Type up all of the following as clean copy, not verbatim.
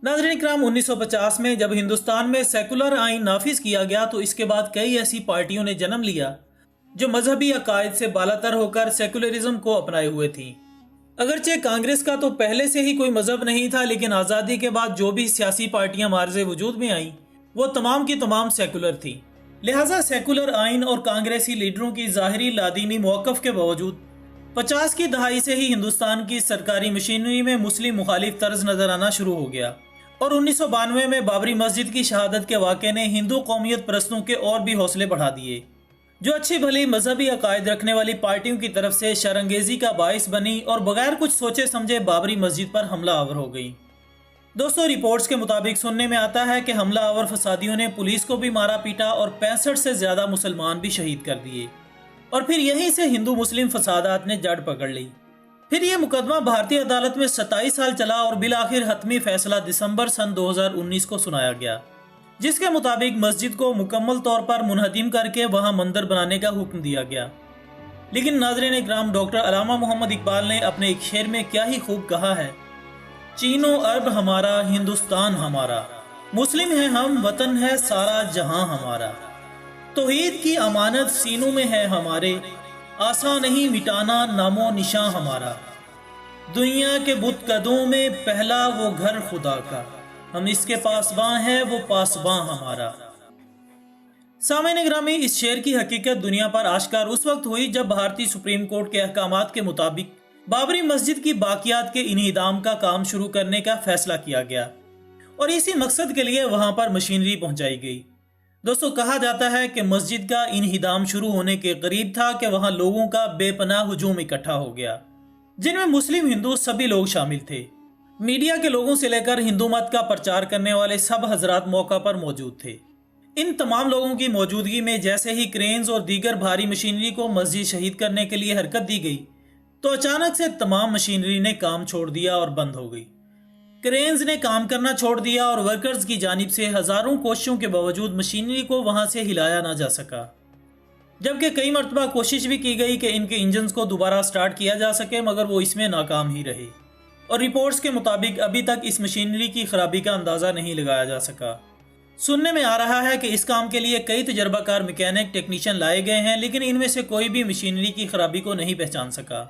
ناظرین اکرام، 1950 میں جب ہندوستان میں سیکولر آئین نافذ کیا گیا تو اس کے بعد کئی ایسی پارٹیوں نے جنم لیا جو مذہبی عقائد سے بالاتر ہو کر سیکولرزم کو اپنائے ہوئے تھیں۔ اگرچہ کانگریس کا تو پہلے سے ہی کوئی مذہب نہیں تھا، لیکن آزادی کے بعد جو بھی سیاسی پارٹیاں معرض وجود میں آئیں وہ تمام کی تمام سیکولر تھیں۔ لہٰذا سیکولر آئین اور کانگریسی لیڈروں کی ظاہری لادینی موقف کے باوجود 50 کی دہائی سے ہی ہندوستان کی سرکاری مشینری میں مسلم مخالف طرز نظر آنا شروع ہو گیا، اور 1992 میں بابری مسجد کی شہادت کے واقعے نے ہندو قومیت پرستوں کے اور بھی حوصلے بڑھا دیے، جو اچھی بھلی مذہبی عقائد رکھنے والی پارٹیوں کی طرف سے شرانگیزی کا باعث بنی اور بغیر کچھ سوچے سمجھے بابری مسجد پر حملہ آور ہو گئی۔ دوستو، رپورٹس کے مطابق سننے میں آتا ہے کہ حملہ آور فسادیوں نے پولیس کو بھی مارا پیٹا اور 65 سے زیادہ مسلمان بھی شہید کر دیے، اور پھر یہیں سے ہندو مسلم فسادات نے جڑ پکڑ لی۔ پھر یہ مقدمہ بھارتی عدالت میں 27 سال چلا اور بالآخر حتمی فیصلہ دسمبر سن 2019 کو سنایا گیا، جس کے مطابق مسجد کو مکمل طور پر منہدم کر کے وہاں مندر بنانے کا حکم دیا گیا۔ لیکن ناظرین اکرام، ڈاکٹر علامہ محمد اقبال نے اپنے ایک شعر میں کیا ہی خوب کہا ہے: چین و عرب ہمارا، ہندوستان ہمارا، مسلم ہیں ہم، وطن ہے سارا جہاں ہمارا، توحید کی امانت سینوں میں ہے ہمارے، آسان نہیں مٹانا نام و نشاں ہمارا، دنیا کے بت قدوں میں پہلا وہ گھر خدا کا، ہم اس کے پاسباں ہیں وہ پاسباں ہمارا۔ سامعین گرامی، اس شعر کی حقیقت دنیا پر آشکار اس وقت ہوئی جب بھارتی سپریم کورٹ کے احکامات کے مطابق بابری مسجد کی باقیات کے انہدام کا کام شروع کرنے کا فیصلہ کیا گیا، اور اسی مقصد کے لیے وہاں پر مشینری پہنچائی گئی۔ دوستو، کہا جاتا ہے کہ مسجد کا انہدام شروع ہونے کے قریب تھا کہ وہاں لوگوں کا بے پناہ ہجوم اکٹھا ہو گیا، جن میں مسلم ہندو سبھی لوگ شامل تھے۔ میڈیا کے لوگوں سے لے کر ہندو مت کا پرچار کرنے والے سب حضرات موقع پر موجود تھے۔ ان تمام لوگوں کی موجودگی میں جیسے ہی کرینز اور دیگر بھاری مشینری کو مسجد شہید کرنے کے لیے حرکت دی گئی تو اچانک سے تمام مشینری نے کام چھوڑ دیا اور بند ہو گئی۔ کرینز نے کام کرنا چھوڑ دیا اور ورکرز کی جانب سے ہزاروں کوششوں کے باوجود مشینری کو وہاں سے ہلایا نہ جا سکا، جبکہ کئی مرتبہ کوشش بھی کی گئی کہ ان کے انجنز کو دوبارہ سٹارٹ کیا جا سکے، مگر وہ اس میں ناکام ہی رہے، اور رپورٹس کے مطابق ابھی تک اس مشینری کی خرابی کا اندازہ نہیں لگایا جا سکا۔ سننے میں آ رہا ہے کہ اس کام کے لیے کئی تجربہ کار میکینک ٹیکنیشین لائے گئے ہیں، لیکن ان میں سے کوئی بھی مشینری کی خرابی کو نہیں پہچان سکا۔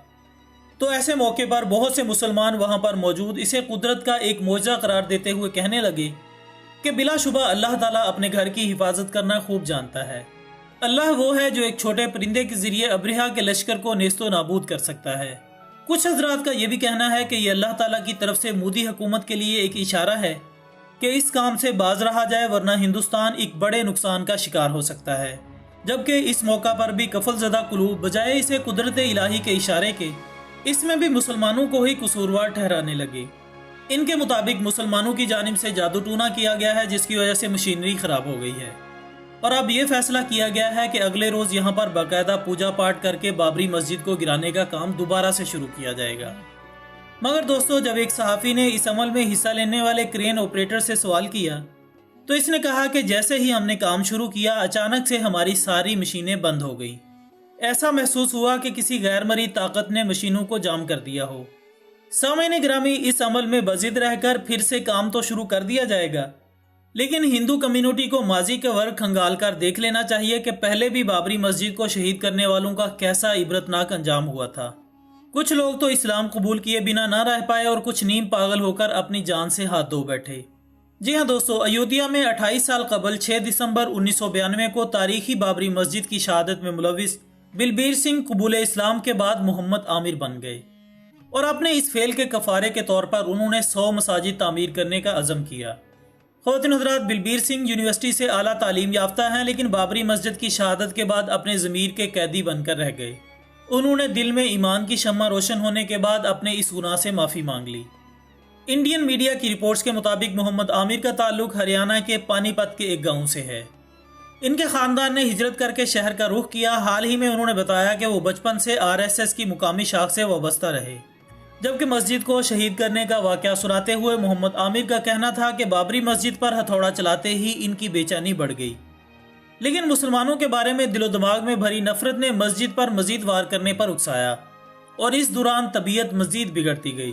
تو ایسے موقع پر بہت سے مسلمان وہاں پر موجود اسے قدرت کا ایک معجزہ قرار دیتے ہوئے کہنے لگے کہ بلا شبہ اللہ تعالیٰ اپنے گھر کی حفاظت کرنا خوب جانتا ہے۔ اللہ وہ ہے جو ایک چھوٹے پرندے کے ذریعے ابرہہ کے لشکر کو نیست و نابود کر سکتا ہے۔ کچھ حضرات کا یہ بھی کہنا ہے کہ یہ اللہ تعالیٰ کی طرف سے مودی حکومت کے لیے ایک اشارہ ہے کہ اس کام سے باز رہا جائے، ورنہ ہندوستان ایک بڑے نقصان کا شکار ہو سکتا ہے۔ جبکہ اس موقع پر بھی کفل زدہ قلوب بجائے اسے قدرت الہی کے اشارے کے اس میں بھی مسلمانوں کو ہی قصوروار ٹھہرانے لگے۔ ان کے مطابق مسلمانوں کی جانب سے جادو ٹونا کیا گیا ہے، جس کی وجہ سے مشینری خراب ہو گئی ہے، اور اب یہ فیصلہ کیا گیا ہے کہ اگلے روز یہاں پر باقاعدہ پوجا پاٹ کر کے بابری مسجد کو گرانے کا کام دوبارہ سے شروع کیا جائے گا۔ مگر دوستو، جب ایک صحافی نے اس عمل میں حصہ لینے والے کرین آپریٹر سے سوال کیا تو اس نے کہا کہ جیسے ہی ہم نے کام شروع کیا اچانک سے ہماری ساری مشینیں بند ہو گئی۔ ایسا محسوس ہوا کہ کسی غیر مرئی طاقت نے مشینوں کو جام کر دیا ہو۔ سامعین گرامی، اس عمل میں بضد رہ کر پھر سے کام تو شروع کر دیا جائے گا، لیکن ہندو کمیونٹی کو ماضی کا ورق کھنگال کر دیکھ لینا چاہیے کہ پہلے بھی بابری مسجد کو شہید کرنے والوں کا کیسا عبرتناک انجام ہوا تھا۔ کچھ لوگ تو اسلام قبول کیے بنا نہ رہ پائے اور کچھ نیم پاگل ہو کر اپنی جان سے ہاتھ دھو بیٹھے۔ جی ہاں دوستو، ایودھیا میں 28 سال قبل 6 دسمبر 1992 کو تاریخی بابری مسجد کی شہادت میں ملوث بلبیر سنگھ قبول اسلام کے بعد محمد عامر بن گئے، اور اپنے اس فعل کے کفارے کے طور پر انہوں نے 100 مساجد تعمیر کرنے کا عزم کیا۔ خواتین حضرات، بلبیر سنگھ یونیورسٹی سے اعلیٰ تعلیم یافتہ ہیں، لیکن بابری مسجد کی شہادت کے بعد اپنے ضمیر کے قیدی بن کر رہ گئے۔ انہوں نے دل میں ایمان کی شمع روشن ہونے کے بعد اپنے اس گناہ سے معافی مانگ لی۔ انڈین میڈیا کی رپورٹس کے مطابق محمد عامر کا تعلق ہریانہ کے پانی پت کے ایک گاؤں سے ہے۔ ان کے خاندان نے ہجرت کر کے شہر کا رخ کیا۔ حال ہی میں انہوں نے بتایا کہ وہ بچپن سے RSS کی مقامی شاخ سے وابستہ رہے، جبکہ مسجد کو شہید کرنے کا واقعہ سناتے ہوئے محمد عامر کا کہنا تھا کہ بابری مسجد پر ہتھوڑا چلاتے ہی ان کی بے چینی بڑھ گئی، لیکن مسلمانوں کے بارے میں دل و دماغ میں بھری نفرت نے مسجد پر مزید وار کرنے پر اکسایا، اور اس دوران طبیعت مزید بگڑتی گئی۔